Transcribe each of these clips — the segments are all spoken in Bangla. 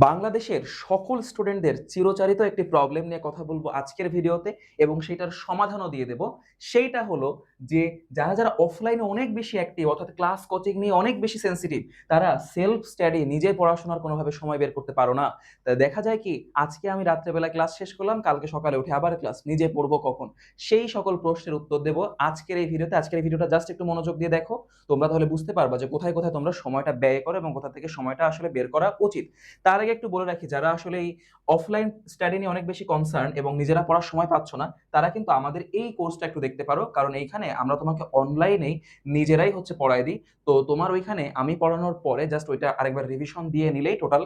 বাংলাদেশের সকল স্টুডেন্টদের চিরচারিত একটি প্রবলেম নিয়ে কথা বলবো আজকের ভিডিওতে এবং সেটার সমাধানও দিয়ে দেব। সেইটা হলো যে যারা যারা অফলাইনে অনেক বেশি অ্যাক্টিভ অর্থাৎ ক্লাস কোচিং নিয়ে অনেক বেশি সেন্সিটিভ, তারা সেলফ স্টাডি নিজে পড়াশোনার কোনোভাবে সময় বের করতে পারো না। তা দেখা যায় কি, আজকে আমি রাত্রেবেলা ক্লাস শেষ করলাম, কালকে সকালে উঠে আবার ক্লাস, নিজে পড়বো কখন? সেই সকল প্রশ্নের উত্তর দেব আজকের এই ভিডিওতে। আজকের এই ভিডিওটা জাস্ট একটু মনোযোগ দিয়ে দেখো, তোমরা তাহলে বুঝতে পারবা যে কোথায় কোথায় তোমরা সময়টা ব্যয় করো এবং কোথা থেকে সময়টা আসলে বের করা উচিত। তার আগে একটু বলে রাখি, যারা আসলে এই অফলাইন স্টাডি নিয়ে অনেক বেশি কনসার্ন এবং নিজেরা পড়ার সময় পাচ্ছ না, তারা কিন্তু আমাদের এই কোর্সটা একটু দেখতে পারো, কারণ এইখানে আমরা তোমাকে অনলাইনেই নিজেরাই হচ্ছে পড়াই দিই। তো তোমার ওইখানে আমি পড়ানোর পরে জাস্ট ওইটা আরেকবার রিভিশন দিয়ে নিলেই টোটাল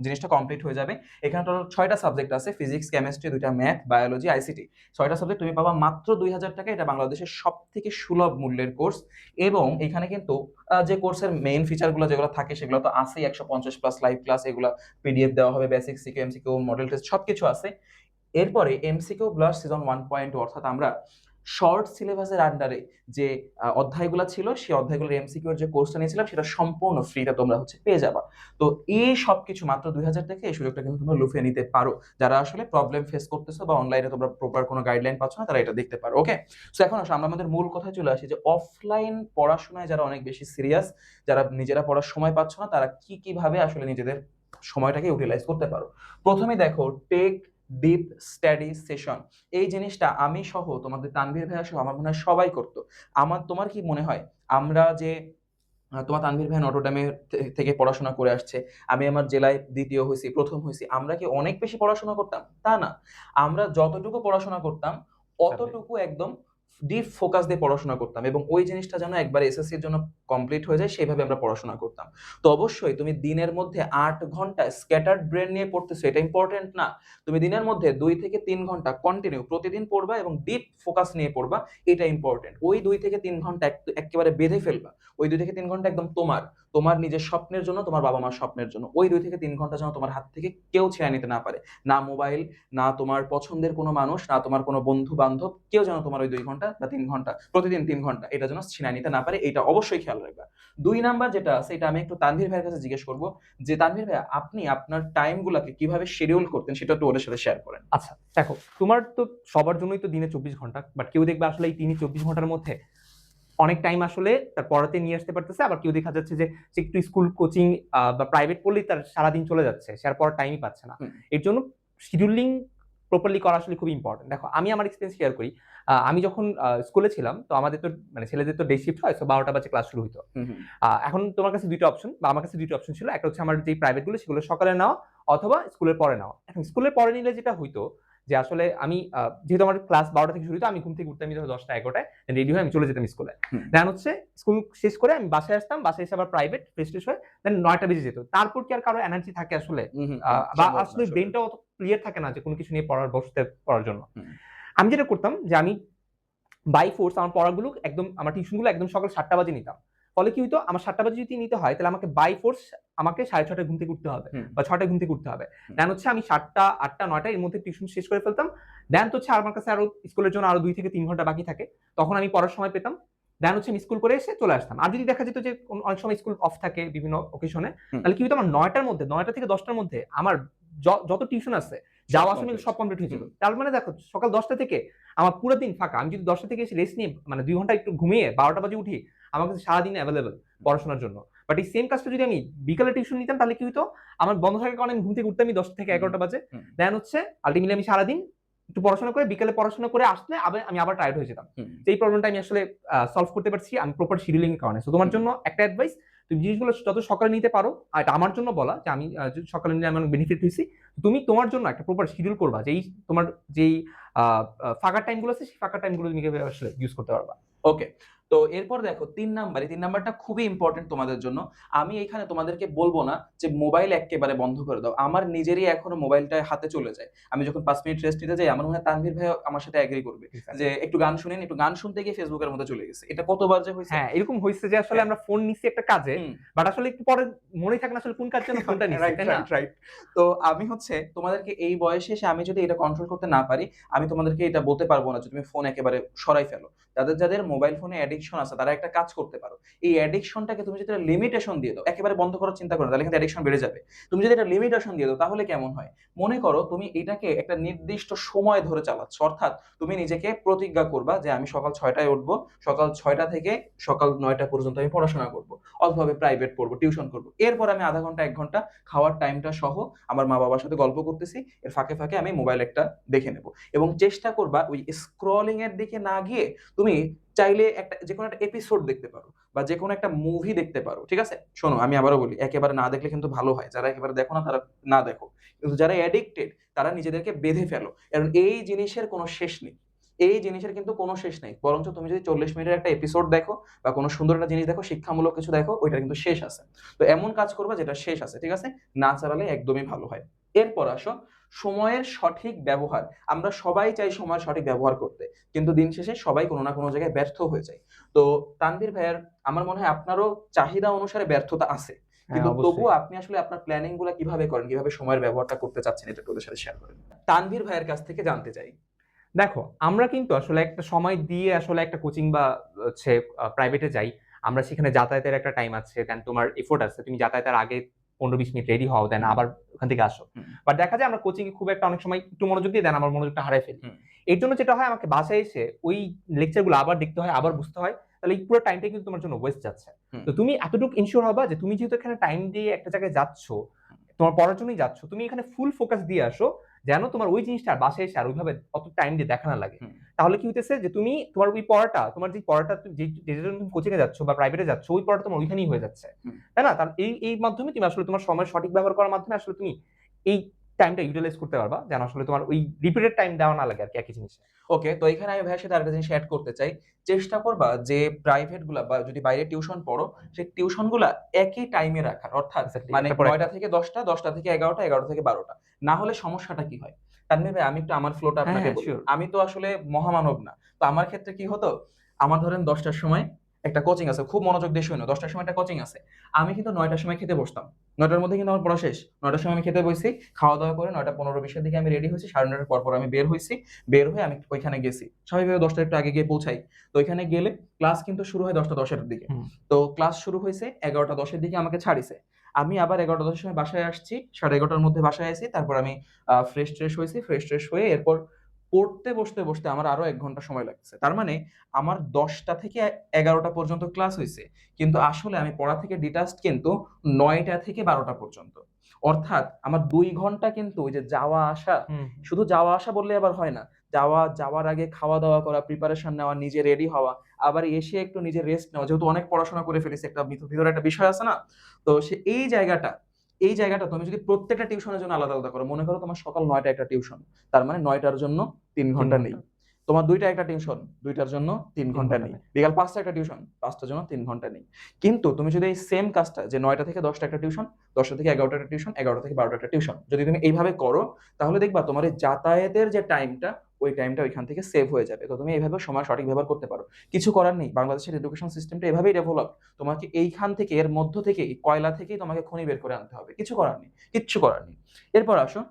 জিনিসটা কমপ্লিট হয়ে যাবে। এখানে টোটাল 6টা সাবজেক্ট আছে, ফিজিক্স, কেমিস্ট্রি, 2টা ম্যাথ, বায়োলজি, আইসিটি। 6টা সাবজেক্ট তুমি পাবা মাত্র 2000 টাকা। এটা বাংলাদেশের সব থেকে সুলভ মূল্যের কোর্স। এবং এখানে কিন্তু যে কোর্সের মেইন ফিচারগুলো যেগুলো থাকে সেগুলো তো আছেই, 150+ লাইভ ক্লাস, এগুলো পিডিএফ দেওয়া হবে, basic CQ, MCQ, model test সবকিছু আছে। এরপরে এমসিকিউ প্লাস সিজন 1.2, অর্থাৎ আমরা শর্ট সিলেবাসের আন্ডারে যে অধ্যায়গুলো ছিল সেই অধ্যায়গুলোর এমসিকিউ এর যে কোর্সটা নিয়েছিলাম সেটা সম্পূর্ণ ফ্রিতে তোমরা হচ্ছে পেয়ে যাবা। তো এই সবকিছু মাত্র 2000 টাকা, এই সুযোগটা কিন্তু তোমরা লুফে নিতে পারো। যারা আসলে প্রবলেম ফেস করতেছো বা অনলাইনে তোমরা প্রপার কোনো গাইডলাইন পাচ্ছ না, তারা এটা দেখতে পারো। ওকে, সো এখন আসো আমরা আমাদের মূল কথায় চলে আসি যে অফলাইন পড়াশোনায় যারা অনেক বেশি সিরিয়াস, যারা নিজেরা পড়ার সময় পাচ্ছ না, তারা কি কিভাবে আসলে নিজেদের সময়টাকে ইউটিলাইজ করতে পারো। প্রথমে দেখো, টেক ডিপ স্টাডি সেশন। এই জিনিসটা আমি সহ তোমাদের তানভীর ভাইয়া সহ আমার মনে হয় সবাই করতো। তোমার কি মনে হয়, আমরা যে তোমার তানভীর ভাই নটরডেমে থেকে পড়াশোনা করে আসছে, আমি আমার জেলায় দ্বিতীয় হয়েছি, প্রথম হয়েছি, আমরা কি অনেক বেশি পড়াশোনা করতাম? তা না। আমরা যতটুকু পড়াশোনা করতাম অতটুকু একদম ডিপ ফোকাস দিয়ে পড়াশোনা করতাম এবং ওই জিনিসটা যেন একবার এসএসসির জন্য কমপ্লিট হয়ে যায় সেইভাবে আমরা পড়াশোনা করতাম। তো অবশ্যই তুমি দিনের মধ্যে 8 ঘন্টা স্ক্যাটার্ড ব্রেন নিয়ে পড়তেছো, এটা ইম্পর্টেন্ট না। তুমি দিনের মধ্যে 2 থেকে 3 ঘন্টা কন্টিনিউ প্রতিদিন পড়বা এবং ডিপ ফোকাস নিয়ে পড়বা, এটা ইম্পর্টেন্ট। ওই 2 থেকে 3 ঘন্টা একেবারে বেঁধে ফেলবা। ওই 2 থেকে 3 ঘন্টা একদম তোমার, তোমার নিজের স্বপ্নের জন্য, তোমার বাবা মার স্বপ্নের জন্য। ওই 2 থেকে 3 ঘন্টা যেন তোমার হাত থেকে কেউ ছেড়ে নিতে না পারে। না মোবাইল, না তোমার পছন্দের কোনো মানুষ, না তোমার কোনো বন্ধু বান্ধব, কেউ যেন তোমার ওই 2 ঘন্টা বা 3 ঘন্টা, প্রতিদিন 3 ঘন্টা, এটা যেন ছিনায় নিতে না পারে। এটা অবশ্যই খেয়াল রাখবা। 2 নাম্বার যেটা আছে, এটা আমি একটু তানভীর ভাইয়ের কাছে জিজ্ঞেস করবো যে তানভীর ভাই, আপনি আপনার টাইম গুলাকে কিভাবে শিডিউল করতেন, সেটা একটু ওদের সাথে শেয়ার করেন। আচ্ছা, দেখো, তোমার তো সবার জন্যই তো দিনে 24 ঘন্টা, বাট কেউ দেখবে আসলে এই তিনি 24 ঘন্টার মধ্যে অনেক টাইম আসলে তার পড়াতে নিয়ে আসতে পারতেছে, আবার কেউ দেখা যাচ্ছে যে সে একটু স্কুল কোচিং বা প্রাইভেট পড়লেই তার সারাদিন চলে যাচ্ছে, সে আর পড়ার টাইমই পাচ্ছে না। এর জন্য শিডিউলিং প্রপারলি করা আসলে খুব ইম্পর্টেন্ট। দেখো, আমি আমার এক্সপিরিয়েন্স শেয়ার করি। আমি যখন স্কুলে ছিলাম, তো আমাদের তো মানে ছেলেদের তো ডে শিফট হয়, তো 12টা বাজে ক্লাস শুরু হইতো। এখন তোমার কাছে দুইটা অপশন, বা আমার কাছে দুইটা অপশন ছিল। একটা হচ্ছে আমার যে প্রাইভেট গুলো সেগুলো সকালে নেওয়া, অথবা স্কুলের পরে নেওয়া। এখন স্কুলের পরে নিলে যেটা হইতো যে আসলে আমি যেহেতু আমার ক্লাস 12টা থেকে শুরু হতো, আমি ঘুম থেকে উঠতাম ধরো 10টা 11টায়, রেডি হয়ে আমি চলে যেতাম স্কুলে। দেন হচ্ছে স্কুল শেষ করে আমি বাসায় আসতাম, বাসায় এসে আবার প্রাইভেট ফ্রেশ ট্রেশ হয়ে দেন 9টা বেজে যেত। তারপর কি আর কারো এনার্জি থাকে আসলে? বা আসলে ব্রেনটাও অত ক্লিয়ার থাকে না যে কোনো কিছু নিয়ে বসতে পড়ার জন্য। আমি যেটা করতাম যে আমি বাই ফোর্স আমার পড়াগুলো একদম, আমার টিউশনগুলো একদম সকাল 7টা বাজে নিতাম। ফলে কি হইতো, আমার 7টা বাজে যদি নিতে হয় তাহলে আমাকে বাই ফোর্স আমাকে 6:30টায় ঘুম থেকে উঠতে হবে বা 6টায় ঘুম থেকে উঠতে হবে। দেন হচ্ছে আমি 7টা 8টা 9টা এর মধ্যে টিউশন শেষ করে ফেলতাম। দেন হচ্ছে আমার কাছে আরো স্কুলের জন্য আরো 2 থেকে 3 ঘন্টা বাকি থাকে, তখন আমি পড়ার সময় পেতাম। দেন হচ্ছে আমি স্কুল করে এসে চলে আসতাম। আর যদি দেখা যেত যে অনেক সময় স্কুল অফ থাকে বিভিন্ন অকেশনে, তাহলে কি হইতো, আমার 9টার মধ্যে, 9টা থেকে 10টার মধ্যে আমার যত টিউশন আছে যাওয়া আসা মিলে সব কমপ্লিট হয়ে যেত। তার মানে দেখো, সকাল 10টা থেকে আমার পুরো দিন ফাঁকা। আমি যদি 10টা থেকে এসে রেস্ট নিয়ে মানে 2 ঘন্টা একটু ঘুমিয়ে 12টা বাজে উঠি, আমার কাছে সারাদিন অ্যাভেলেবল পড়াশোনার জন্য। বাট এই সেম কাজটা যদি আমি বিকালে টিউশন নিতাম, তাহলে কি হইতো, আমার বন্ধ থাকার কারণে আমি ঘুম থেকে উঠতামই 10টা থেকে 11টা বাজে। দেন হচ্ছে আলটিমেটলি আমি সারাদিন একটু পড়াশোনা করে বিকালে পড়াশোনা করে আসলে আমি আবার টায়ার্ড হয়ে যেতাম। তো এই প্রবলেমটা আমি আসলে সলভ করতে পারছি আমি প্রপার শিডিউলিং এর কারণে। তো তোমার জন্য একটা অ্যাডভাইস, তুমি জিনিসগুলো যত সকালে নিতে পারো, আর এটা আমার জন্য বলা যে আমি সকালে নিলে আমার বেনিফিট হয়েছি। তুমি তোমার জন্য একটা প্রপার শিডিউল করবা, যে এই তোমার যেই ফাঁকা টাইমগুলো আছে সেই ফাঁকা টাইমগুলো তুমি কিভাবে আসলে ইউজ করতে পারবা। ওকে, তো এরপর দেখো 3 নাম্বারটা খুবই ইম্পর্টেন্ট তোমাদের জন্য। আমি এখানে তোমাদেরকে বলবো না যে মোবাইল একেবারে বন্ধ করে দাও, আমার নিজেরই এখনো মোবাইলটা হাতে চলে যায়। আমি যখন 5 মিনিট রেস্ট নিতে যাই, আমার মনে হয় তানভীর ভাই আমার সাথে এগ্রি করবে যে একটু গান শুনেন, একটু গান শুনতে গিয়ে ফেসবুকের মধ্যে চলে গেছে। এটা কতবার যে হয়েছে। হ্যাঁ, এরকম হয়েছে যে আসলে আমরা ফোন নিছি একটা কাজে, বাট আসলে একটু পরে মনে থাকে না আসলে কোন কাজের জন্য ফোনটা নিছি, তাই না? রাইট। তো আমি হচ্ছে তোমাদেরকে এই বয়সে এসে আমি যদি এটা কন্ট্রোল করতে না পারি, আমি তোমাদেরকে এটা বলতে পারবো না যে তুমি ফোন একেবারে সরাই ফেলো। যাদের যাদের মোবাইল ফোনে অ্যাডিকশন আছে তারা একটা কাজ করতে পারো, এই অ্যাডিকশনটাকে তুমি যদি লিমিটেশন দিয়ে দাও, একেবারে বন্ধ করার চিন্তা করো না, তাহলে কিন্তু অ্যাডিকশন বেড়ে যাবে। তুমি যদি এটা লিমিটেশন দিয়ে দাও তাহলে কেমন হয়, মনে করো তুমি এটাকে একটা নির্দিষ্ট সময় ধরে চালাচ্ছ, অর্থাৎ তুমি নিজেকে প্রতিজ্ঞা করবা যে আমি সকাল 6টায় উঠবো, সকাল 6টা থেকে সকাল 9টা পর্যন্ত আমি পড়াশোনা করব, অথবা আমি প্রাইভেট পড়বো, টিউশন করবো, এরপর আমি আধা ঘন্টা 1 ঘন্টা খাওয়ার টাইমটা সহ আমার মা বাবার সাথে গল্প করতেছি, এর ফাঁকে ফাঁকে আমি মোবাইল একটা দেখে নেব। এবং চেষ্টা করবা ওই স্ক্রলিং এর দিকে না গিয়ে তুমি চাইলে একটা যে কোনো একটা এপিসোড দেখতে পারো বা যে কোনো একটা মুভি দেখতে পারো, ঠিক আছে? শোনো আমি আবারও বলি, একেবারে না দেখলে কিন্তু ভালো হয়, যারা একেবারে দেখো না তারা না দেখো, কিন্তু যারা অ্যাডিক্টেড তারা নিজেদেরকে বেঁধে ফেলো, কারণ এই জিনিসের কোনো শেষ নেই, এই জিনিসের কিন্তু কোনো শেষ নেই। বরঞ্চ তুমি যদি 40 মিনিটের একটা এপিসোড দেখো বা কোনো সুন্দর একটা জিনিস দেখো, শিক্ষামূলক কিছু দেখো, ওইটার কিন্তু শেষ আছে। তো এমন কাজ করবা যেটা শেষ আছে, ঠিক আছে? না চালালে একদমই ভালো হয়। এরপর আসো সময়ের সঠিক ব্যবহার। আমরা সবাই চাই সময়ের সঠিক ব্যবহার করতে, কিন্তু দিন শেষে সবাই কোনো না কোনো জায়গায় ব্যর্থ হয়ে যায়। তো তানভীর ভাইয়ার আমার মনে হয় আপনারও চাহিদা অনুসারে ব্যর্থতা আছে, হ্যাঁ, কিন্তু অবশ্যই। তবুও আপনি আসলে আপনার প্ল্যানিং গুলা কিভাবে করেন, কিভাবে সময়ের ব্যবহারটা করতে চাচ্ছেন, এটা একটু ওদের সাথে শেয়ার করেন। তানভীর ভাইয়ের কাছ থেকে জানতে চাই। দেখো, আমরা কিন্তু আসলে একটা সময় দিয়ে আসলে একটা কোচিং বা হচ্ছে প্রাইভেটে যাই। আমরা সেখানে যাতায়াতের একটা টাইম আছে, দেন তোমার এফোর্ট আছে। তুমি যাতায়াতের আগে ১৫-২০ মিনিট রেডি হও, দেন হুম, আবার ওখান থেকে আসো। হুম, বাট দেখা যায় আমরা কোচিং এ খুব একটা অনেক সময় একটু মনোযোগ দিয়ে দেন আমার মনোযোগটা হারায় ফেলি। হুম, এর জন্য যেটা হয় আমাকে বাসায় এসে ওই লেকচার গুলো আবার দেখতে হয়, আবার বুঝতে হয়। তাহলে এই পুরো টাইমটাই কিন্তু তোমার জন্য ওয়েস্ট যাচ্ছে। হুম, তো তুমি এতটুকু ইনশিওর হবা যে তুমি যেহেতু এখানে টাইম দিয়ে একটা জায়গায় যাচ্ছ, তোমার পড়ার জন্যই যাচ্ছ, তুমি এখানে ফুল ফোকাস দিয়ে আসো, যেন তোমার ওই জিনিসটা আর বাসায় এসে আর ওইভাবে অত টাইম দিয়ে দেখা না লাগে। হুম, তাহলে কি হইতেছে যে তুমি তোমার ওই পড়াটা, তোমার যে পড়াটা যেটার জন্য তুমি কোচিং এ যাচ্ছ বা প্রাইভেটে যাচ্ছ, ওই পড়াটা তোমার ওইখানেই হয়ে যাচ্ছে। হুম। তাই না? তার এই মাধ্যমে তুমি আসলে তোমার সময়ের সঠিক ব্যবহার করার মাধ্যমে আসলে তুমি এই টাইমটা ইউটিলাইজ করতে পারবা, যেন আসলে তোমার ওই রিপিটেড টাইম দেওয়া না লাগে আরকি একই জিনিসে। ওকে, তো এখানে আমি ভাইয়ের সাথে আরেকটা জিনিস এড করতে চাই। চেষ্টা করবা যে প্রাইভেট গুলা বা যদি বাইরে টিউশন পড়ো, সেই টিউশন গুলা একই টাইমে রাখার। অর্থাৎ এক্সাক্টলি, মানে একটার পর ৯টা একটা। থেকে ১০টা, ১০টা থেকে ১১টা, ১১টা থেকে ১২টা। না হলে সমস্যাটা কি হয়? তানভীর ভাই আমি একটু আমার ফ্লোটা হ্যাঁ, আপনাকে হ্যাঁ, বলি। সিউর। আমি তো আসলে মহামানব না। তো আমার ক্ষেত্রে কি হতো? আমার ধরেন ১০টার সময় একটা কোচিং আছে। খুব মনোযোগ দিয়ে শুইনো। ১০টার সময় একটা কোচিং আছে। আমি কিন্তু ৯টার সময় খেতে বসতাম। ৯টার মধ্যে কিন্তু আমার পড়া শেষ। ৯টার সময় আমি খেতে বইছি। খাওয়া-দাওয়া করে ৯টা ১৫-২০ এর দিকে আমি রেডি হইছি। ৯:৩০ পর আমি বের হইছি। বের হয়ে আমি ওইখানে গেছি। স্বাভাবিকভাবে ১০টার একটু আগে গিয়ে পৌঁছাই। তো ওইখানে গেলে ক্লাস কিন্তু শুরু হয় ১০টা ১০ এর দিকে। হুম। তো ক্লাস শুরু হইছে ১১টা ১০ এর দিকে আমাকে ছাড়িছে। আমি আবার ১১টা ১০ এর সময় বাসায় আসছি। ১১:৩০ র মধ্যে বাসায় আইছি। তারপর আমি ফ্রেশ-ট্রেশ হইছি। ফ্রেশ-ট্রেশ হয়ে এরপর পড়তে বসতে আমার আরো ১ ঘন্টা সময় লাগছে। তার মানে আমার ১০টা থেকে ১১টা পর্যন্ত ক্লাস হইছে। কিন্তু আসলে আমি পড়া থেকে ডিটাচড কিন্তু ৯টা থেকে ১২টা পর্যন্ত। অর্থাৎ আমার ২ ঘন্টা কিন্তু ওই যে যাওয়া আসা, হুম, শুধু যাওয়া আসা বললে আবার হয় না। যাওয়ার আগে খাওয়া-দাওয়া করা, প্রিপারেশন নেওয়া, নিজে রেডি হওয়া, আবার এসে একটু নিজে রেস্ট নেওয়া। যেহেতু অনেক পড়াশোনা করে ফেলেছি, একটা ভিতরে একটা বিষয় আছে না? তো এই জায়গাটা তুমি যদি প্রত্যেকটা টিউশনের জন্য আলাদা করো, মনে করো তোমার সকাল ৯ টায় একটা টিউশন। তার মানে ৯ টার জন্য ৩ ৩ ঘন্টা নেই। ঘন্টা। তোমার ২ টায় একটা টিউশন, ২ টার জন্য ৩ ৩ ঘন্টা ঘন্টা নেই। নেই। বিকাল ৫ টায় একটা টিউশন, ৫ টার জন্য ৩ ঘন্টা নেই। কিন্তু তুমি যদি এই সেম কাজটা যে ৯ টা থেকে ১০ টা একটা টিউশন, ১০ টা থেকে ১১ টা একটা টিউশন, ১১ টা থেকে ১২ টা একটা টিউশন। যদি তুমি এইভাবে করো, তাহলে দেখবা তোমার এই যাতায়াতের যে টাইমটা, ওই টাইমটা ওইখান থেকে সেভ হয়ে যাবে। তো তুমি এইভাবে সময় সঠিক ব্যবহার করতে পারো। কিছু করার নেই। বাংলাদেশের এডুকেশন সিস্টেমটা এভাবেই ডেভেলপ। তোমাকে এইখান থেকে, এর মধ্য থেকেই, কয়লা থেকেই তোমাকে খনি বের করে আনতে হবে। কিছু করার নেই। কিচ্ছু করার নেই। এরপর আসো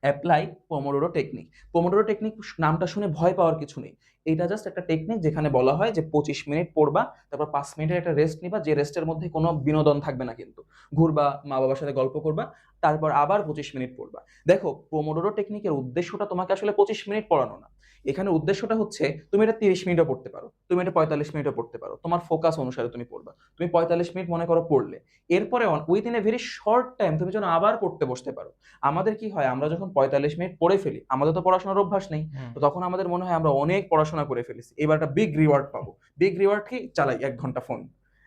apply pomodoro technique. Pomodoro technique নামটা শুনে ভয় পাওয়ার কিছু নেই। এইটা জাস্ট একটা টেকনিক যেখানে বলা হয় যে ২৫ মিনিট পড়বা, তারপর ৫ মিনিটের একটা রেস্ট নিবা, যে রেস্টের মধ্যে কোনো বিনোদন থাকবে না কিন্তু। ঘুরবা, মা-বাবার সাথে গল্প করবা, তারপর আবার ২৫ মিনিট পড়বা। দেখো পোমোডোরো টেকনিকের উদ্দেশ্যটা তোমাকে আসলে ২৫ মিনিট পড়ানো না। এখানে উদ্দেশ্যটা হচ্ছে তুমি এটা ৩০ মিনিটও পড়তে পারো। তুমি এটা ৪৫ মিনিটও পড়তে পারো। তোমার ফোকাস অনুসারে তুমি পড়বা। তুমি ৪৫ মিনিট মনে করো পড়লে। এরপরে within a very short time তুমি যেন আবার পড়তে বসতে পারো। আমাদের কি হয়, আমরা যখন ৪৫ মিনিট পড়ে ফেলি, আমাদের তো পড়াশোনার অভ্যাস নেই। হুম। তো তখন আমাদের মনে হয় আমরা অনেক পড়াশোনা করে ফেলেছি। এবার একটা বিগ রিওয়ার্ড পাবো। বিগ রিওয়ার্ড কি? চালাই ১ ঘন্টা ফোন।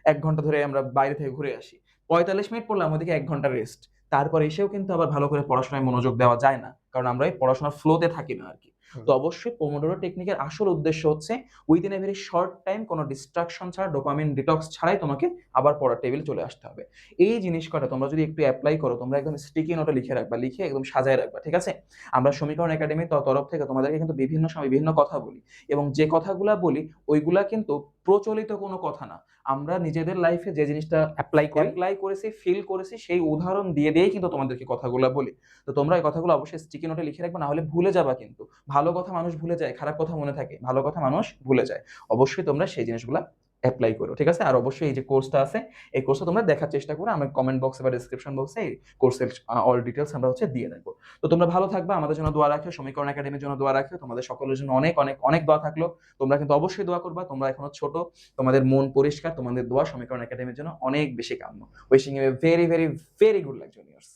১ ঘন্টা ধরে আমরা বাইরে থেকে ঘুরে আসি। ৪৫ মিনিট পড়লাম, ওদিকে ১ ঘন্টা রেস্ট। তারপর এসেও কিন্তু আবার ভালো করে পড়াশোনায় মনোযোগ দেওয়া যায় না। কারণ আমরা এই পড়াশোনার ফ্লোতে থাকি না আরকি। হুম। তো অবশ্যই পোমোডোরো টেকনিকের আসল উদ্দেশ্য হচ্ছে within a very short time কোনো ডিস্ট্রাকশন ছাড়া, ডোপামিন ডিটক্স ছাড়াই তোমাকে আবার পড়ার টেবিলে চলে আসতে হবে। এই জিনিস কটা তোমরা যদি একটু এপ্লাই করো, তোমরা একদম স্টিকি নোটে লিখে রাখবা, লিখে একদম সাজায় রাখবা, ঠিক আছে? আমরা সমীকরণ একাডেমির তরফ থেকে তোমাদেরকে কিন্তু বিভিন্ন সময় বিভিন্ন কথা বলি, এবং যে কথাগুলা বলি ওইগুলা কিন্তু প্রচলিত কোনো কথা না। আমরা নিজেদের লাইফে যে জিনিসটা এপ্লাই করি। এপ্লাই করেছি, ফিল করেছি, সেই উদাহরণ দিয়ে দিয়েই কিন্তু তোমাদেরকে কথাগুলা বলি। তো তোমরা এই কথাগুলো অবশ্যই স্টিকি নোটে লিখে রাখবা, না হলে ভুলে যাবা কিন্তু। ভালো কথা মানুষ ভুলে যায়, খারাপ কথা মনে থাকে, ভালো কথা মানুষ ভুলে যায়। অবশ্যই তোমরা সেই জিনিসগুলা এপ্লাই করো, ঠিক আছে? আর অবশ্যই এই যে কোর্সটা আছে, এই কোর্সটা তোমরা দেখার চেষ্টা করো। আমি কমেন্ট বক্সে বা ডেসক্রিপশন বক্সে এই কোর্সের অল ডিটেইলস আমরা দিয়ে রাখবো। তো তোমরা ভালো থাকবা, আমাদের জন্য দোয়া রাখিও, সমীকরণ একাডেমির জন্য দোয়া রাখিও। তোমাদের সকলের জন্য অনেক অনেক অনেক দোয়া থাকলো। তোমরা কিন্তু অবশ্যই দোয়া করবা। তোমরা এখনো ছোট, তোমাদের মন পরিষ্কার, তোমাদের দোয়া সমীকরণ একাডেমির জন্য অনেক বেশি কাম্য। Wishing you a very very very good luck juniors.